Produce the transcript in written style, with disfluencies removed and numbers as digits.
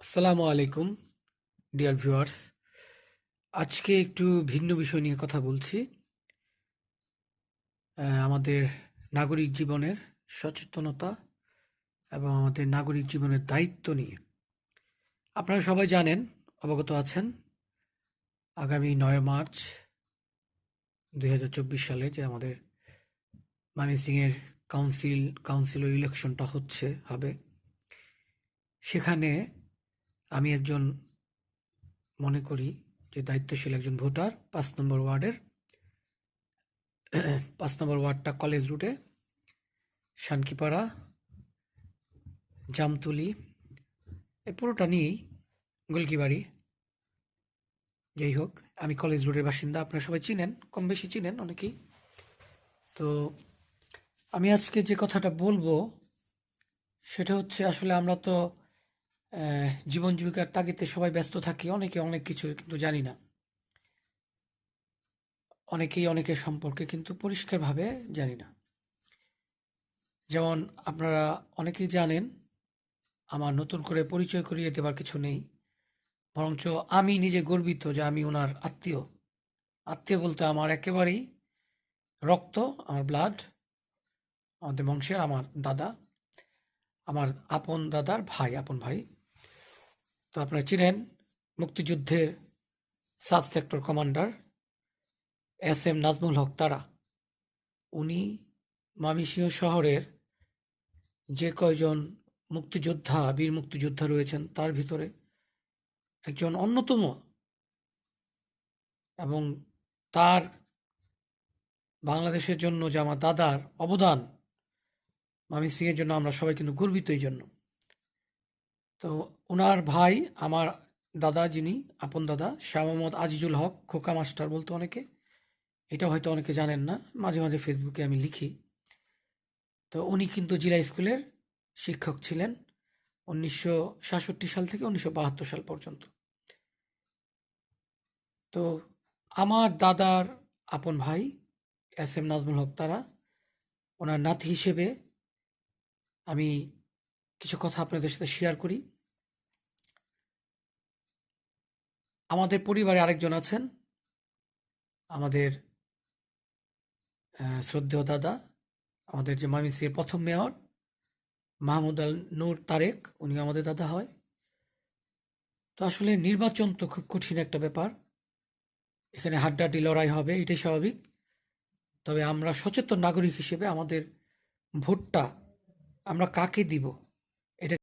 আসসালামু আলাইকুম dear viewers. আজকে একটু ভিন্ন বিষয় নিয়ে কথা বলছি। আমাদের নাগরিক জীবনের সচেতনতা এবং আমাদের নাগরিক জীবনের দায়িত্ব নিয়ে। আপনারা সবাই জানেন, অবগত আছেন, আগামী ৯ মার্চ ২০২৪ সালে যে আমাদের ময়মনসিংহের কাউন্সিল ইলেকশনটা হবে, সেখানে আমি একজন মনে করি যে দায়িত্বশীল একজন ভোটার। ৫ নম্বর ওয়ার্ডটা কলেজ রুটে, শানকিপাড়া, জামতলী, এই পুরোটা নিয়েই গোলকিবাড়ি। যাই হোক, আমি কলেজ রোডের বাসিন্দা, আপনারা সবাই চিনেন, কম বেশি চিনেন অনেকেই। তো আমি আজকে যে কথাটা বলবো সেটা হচ্ছে, আসলে আমরা তো জীবন জীবিকার তাগিদে সবাই ব্যস্ত থাকি, অনেকে অনেক কিছু কিন্তু জানি না। অনেকেই অনেকের সম্পর্কে কিন্তু পরিষ্কারভাবে জানি না। যেমন আপনারা অনেকেই জানেন, আমার নতুন করে পরিচয় করিয়ে দেবার কিছু নেই, বরঞ্চ আমি নিজে গর্বিত যে আমি ওনার আত্মীয়। আত্মীয় বলতে আমার একেবারেই রক্ত, আমার ব্লাড, আমাদের বংশের, আমার দাদা, আমার আপন দাদার ভাই, আপন ভাই। তো আপনারা চিনেন, মুক্তিযুদ্ধের sub sector commander S M Nazmul Haque তারা। উনি ময়মনসিংহ শহরের যে কয়জন মুক্তিযোদ্ধা, বীর মুক্তিযোদ্ধা রয়েছেন তার ভিতরে একজন অন্যতম, এবং তার বাংলাদেশের জন্য যে আমার দাদার অবদান, ময়মনসিংহের জন্য আমরা সবাই কিন্তু গর্বিত এই জন্য। তো উনার ভাই, আমার দাদা, যিনি আপন দাদা, শাহ মোহাম্মদ আজিজুল হক, খোকা মাস্টার বলতো অনেকে, এটা হয়তো অনেকে জানেন না, মাঝে মাঝে ফেসবুকে আমি লিখি। তো উনি কিন্তু জিলা স্কুলের শিক্ষক ছিলেন ১৯৬৭ সাল থেকে ১৯৭২ সাল পর্যন্ত। তো আমার দাদার আপন ভাই এস এম নাজমুল হক তারা, ওনার নাতি হিসেবে আমি কিছু কথা আপনাদের সাথে শেয়ার করি। আমাদের পরিবারে আরেকজন আছেন, আমাদের শ্রদ্ধেয় দাদা, আমাদের যে ময়মনসিংহের প্রথম মেয়র মাহমুদ আল নূর তারেক, উনি আমাদের দাদা হয়। তো আসলে নির্বাচন তো খুব কঠিন একটা ব্যাপার, এখানে হাড্ডাহাড্ডি লড়াই হবে, এটাই স্বাভাবিক। তবে আমরা সচেতন নাগরিক হিসেবে আমাদের ভোটটা আমরা কাকে দিব, এটা